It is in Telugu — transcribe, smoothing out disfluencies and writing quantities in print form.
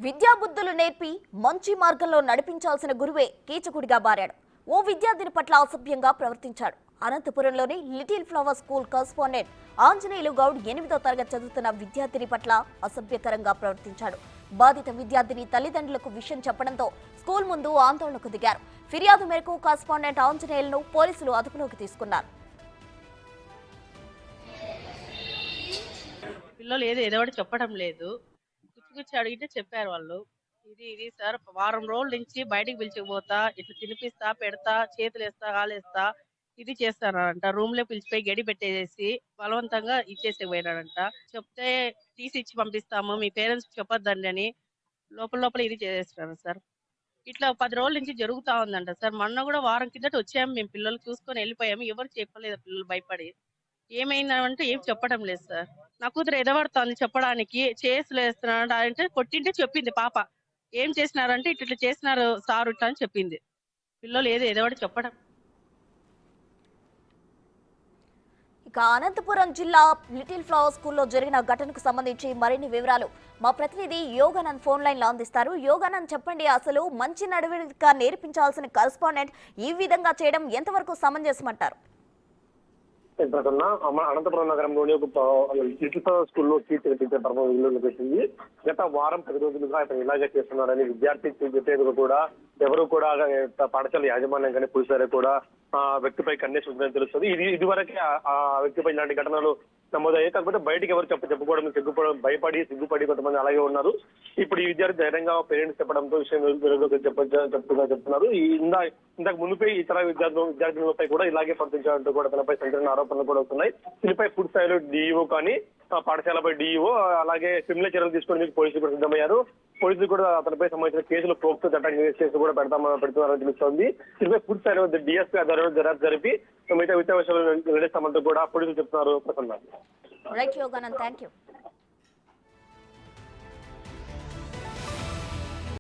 విద్యాబుద్ధులు నేర్పి మంచి మార్గంలో నడిపించాల్సిన గురువే కీచకుడిగా మారాడు. ఓ విద్యార్థిని పట్ల అసభ్యంగా ప్రవర్తించాడు. అనంతపురంలోని Little Flower School correspondent Anjaneyulu Goud 8వ తరగతి చదువుతున్న విద్యార్థిని పట్ల అసభ్యకరంగా ప్రవర్తించాడు. బాధిత విద్యార్థిని తల్లిదండ్రులకు విషయం చెప్పడంతో స్కూల్ ముందు ఆందోళనకు దిగారు. ఫిర్యాదు మేరకు కరెస్పాండెంట్ ఆంజనేయులను పోలీసులు అదుపులోకి తీసుకున్నారు. పిల్లలు ఏదో చెప్పడం లేదు. గుచ్చి అడిగితే చెప్పారు వాళ్ళు. ఇది సార్ వారం రోజుల నుంచి బయటికి పిలిచిపోతా, ఇట్లా తినిపిస్తా, పెడతా, చేతులేస్తా, కాలేస్తా, ఇది చేస్తానంట. రూమ్ లో పిలిచిపోయి గడి పెట్టేసి బలవంతంగా ఇచ్చేసి పోయినాడంట. చెప్తే తీసి ఇచ్చి పంపిస్తాము, మీ పేరెంట్స్ చెప్పొద్దండి అని లోపల ఇది చేసేస్తున్నారు సార్. ఇట్లా 10 రోజుల నుంచి జరుగుతా ఉందంట సార్. మొన్న కూడా వారం కిందట వచ్చాము, మేము పిల్లలు చూసుకొని వెళ్ళిపోయాము. ఎవరు చెప్పలేదు, పిల్లలు భయపడి. ఏమైందంటే ఏం చెప్పడం లేదు సార్. నా కూతురు ఎదవడుతోంది చెప్పడానికి, చేసులు వేస్తున్నాడు అంటే కొట్టింటే చెప్పింది పాప. ఏం చేసినారంటే ఇట్లా చేసినారు సార్ ఇట్లా అని చెప్పింది. పిల్లలు ఎదవడి చెప్పడం. ఇక అనంతపురం జిల్లా లిటిల్ ఫ్లవర్ స్కూల్లో జరిగిన ఘటనకు సంబంధించి మరిన్ని వివరాలు మా ప్రతినిధి యోగానంద్ ఫోన్ లైన్ లో అందిస్తారు. యోగానంద్, చెప్పండి, అసలు మంచి నడవడిక నేర్పించాల్సిన కరెస్పాండెంట్ ఈ విధంగా చేయడం ఎంతవరకు సమంజసమంటారు? అనంతపురం నగరంలోని ఒక లిటిల్ ఫ్లవర్ స్కూల్లో టీచర్ తరఫున ఇల్లు పెట్టింది. గత వారం 10 రోజులుగా ఇతను ఇలాగే చేస్తున్నారని విద్యార్థి చెప్పేందుకు కూడా ఎవరు కూడా పాఠశాల యాజమాన్యం కానీ పోలీసులు కూడా వ్యక్తిపై కన్నేసి ఉందని తెలుస్తుంది. ఇదివరకే ఆ వ్యక్తిపై ఇలాంటి ఘటనలు నమోదయ్యాయి. కాకపోతే బయటికి ఎవరు చెప్పుకోవడం సిగ్గుపడి కొంతమంది అలాగే ఉన్నారు. ఇప్పుడు ఈ విద్యార్థి ధైర్యంగా పేరెంట్స్ చెప్పడంతో విషయం చెప్తున్నారు. ఇంతకు మునిపై ఇతర విద్యార్థులపై కూడా ఇలాగే ప్రవర్తించాలంటూ కూడా తనపై సంచలన ఆరోపణలు కూడా వస్తున్నాయి. దీనిపై పూర్తి స్థాయిలో డిఈఓ కానీ పాఠశాలపై డిఈఓ అలాగే క్రిమినల్ చర్యలు తీసుకుని పోలీసులు కూడా సిద్ధమయ్యారు. పోలీసులు కూడా అతనిపై సంబంధించిన కేసులు పోక్సో చట్టం కేసు కూడా పెడుతున్నారని తెలుస్తోంది. దీనిపై పూర్తి స్థాయిలో డిఎస్పీ ఆధ్వర్యంలో దర్యాప్తు జరిపి మిగతా విషయాలు నిర్ణయిస్తామంటూ కూడా పోలీసులు చెప్తున్నారు. Right Yoganand, thank you.